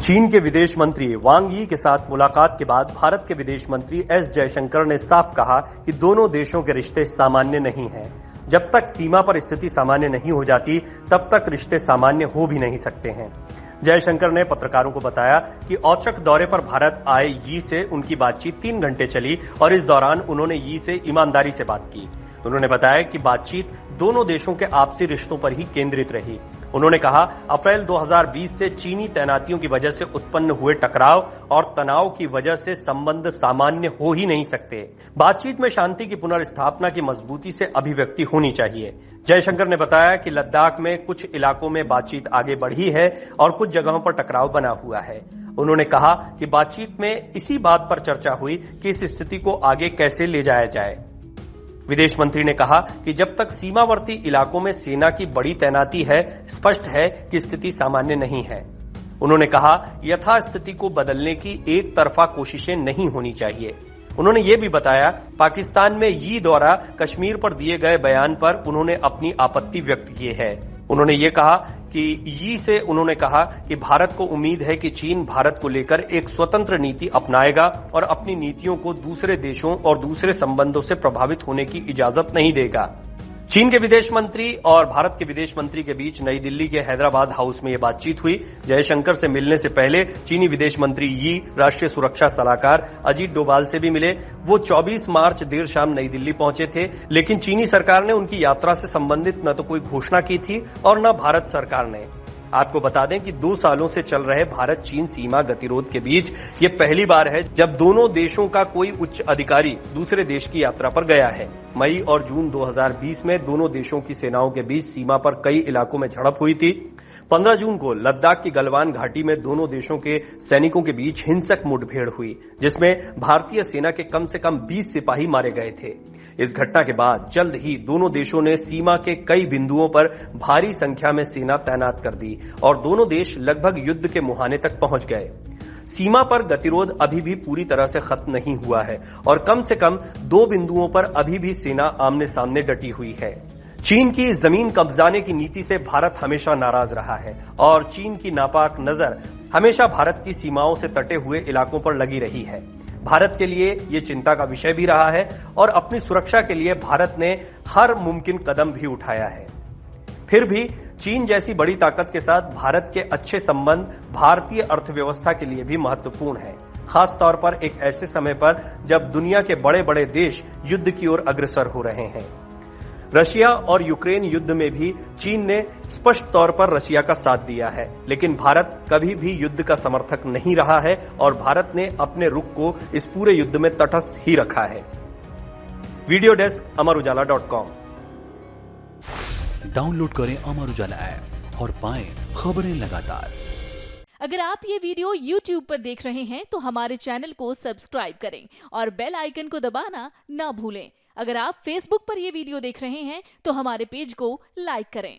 चीन के विदेश मंत्री वांग यी के साथ मुलाकात के बाद भारत के विदेश मंत्री एस जयशंकर ने साफ कहा कि दोनों देशों के रिश्ते सामान्य नहीं हैं। जब तक सीमा पर स्थिति सामान्य नहीं हो जाती, तब तक रिश्ते सामान्य हो भी नहीं सकते हैं। जयशंकर ने पत्रकारों को बताया कि औचक दौरे पर भारत आए यी से उनकी बातचीत 3 घंटे चली और इस दौरान उन्होंने यी से ईमानदारी से बात की। उन्होंने बताया कि बातचीत दोनों देशों के आपसी रिश्तों पर ही केंद्रित रही। उन्होंने कहा, अप्रैल 2020 से चीनी तैनातियों की वजह से उत्पन्न हुए टकराव और तनाव की वजह से संबंध सामान्य हो ही नहीं सकते। बातचीत में शांति की पुनर्स्थापना की मजबूती से अभिव्यक्ति होनी चाहिए। जयशंकर ने बताया कि लद्दाख में कुछ इलाकों में बातचीत आगे बढ़ी है और कुछ जगहों पर टकराव बना हुआ है। उन्होंने कहा कि बातचीत में इसी बात पर चर्चा हुई कि इस स्थिति को आगे कैसे ले जाया जाए। विदेश मंत्री ने कहा कि जब तक सीमावर्ती इलाकों में सेना की बड़ी तैनाती है, स्पष्ट है कि स्थिति सामान्य नहीं है। उन्होंने कहा, यथास्थिति को बदलने की एक तरफा कोशिशें नहीं होनी चाहिए। उन्होंने ये भी बताया, पाकिस्तान में यी द्वारा कश्मीर पर दिए गए बयान पर उन्होंने अपनी आपत्ति व्यक्त की है। उन्होंने ये कहा कि यी से उन्होंने कहा कि भारत को उम्मीद है कि चीन भारत को लेकर एक स्वतंत्र नीति अपनाएगा और अपनी नीतियों को दूसरे देशों और दूसरे संबंधों से प्रभावित होने की इजाजत नहीं देगा। चीन के विदेश मंत्री और भारत के विदेश मंत्री के बीच नई दिल्ली के हैदराबाद हाउस में यह बातचीत हुई। जयशंकर से मिलने से पहले चीनी विदेश मंत्री यी राष्ट्रीय सुरक्षा सलाहकार अजीत डोभाल से भी मिले। वो 24 मार्च देर शाम नई दिल्ली पहुंचे थे, लेकिन चीनी सरकार ने उनकी यात्रा से संबंधित न तो कोई घोषणा की थी और न भारत सरकार ने। आपको बता दें कि 2 सालों से चल रहे भारत चीन सीमा गतिरोध के बीच ये पहली बार है जब दोनों देशों का कोई उच्च अधिकारी दूसरे देश की यात्रा पर गया है। मई और जून 2020 में दोनों देशों की सेनाओं के बीच सीमा पर कई इलाकों में झड़प हुई थी। 15 जून को लद्दाख की गलवान घाटी में दोनों देशों के सैनिकों के बीच हिंसक मुठभेड़ हुई, जिसमें भारतीय सेना के कम से कम 20 सिपाही मारे गए थे। इस घटना के बाद जल्द ही दोनों देशों ने सीमा के कई बिंदुओं पर भारी संख्या में सेना तैनात कर दी और दोनों देश लगभग युद्ध के मुहाने तक पहुंच गए। सीमा पर गतिरोध अभी भी पूरी तरह से खत्म नहीं हुआ है और कम से कम 2 बिंदुओं पर अभी भी सेना आमने सामने डटी हुई है। चीन की जमीन कब्जाने की नीति से भारत हमेशा नाराज रहा है और चीन की नापाक नजर हमेशा भारत की सीमाओं से तटे हुए इलाकों पर लगी रही है। भारत के लिए ये चिंता का विषय भी रहा है और अपनी सुरक्षा के लिए भारत ने हर मुमकिन कदम भी उठाया है। फिर भी चीन जैसी बड़ी ताकत के साथ भारत के अच्छे संबंध भारतीय अर्थव्यवस्था के लिए भी महत्वपूर्ण है, खास तौर पर एक ऐसे समय पर जब दुनिया के बड़े बड़े देश युद्ध की ओर अग्रसर हो रहे हैं। रशिया और यूक्रेन युद्ध में भी चीन ने स्पष्ट तौर पर रशिया का साथ दिया है, लेकिन भारत कभी भी युद्ध का समर्थक नहीं रहा है और भारत ने अपने रुख को इस पूरे युद्ध में तटस्थ ही रखा है। Video desk अमरउजाला.com। डाउनलोड करें अमर उजाला ऐप और पाएं खबरें लगातार। अगर आप ये वीडियो YouTube पर देख रहे हैं तो हमारे चैनल को सब्सक्राइब करें और बेल आइकन को दबाना ना भूलें। अगर आप Facebook पर यह वीडियो देख रहे हैं तो हमारे पेज को लाइक करें।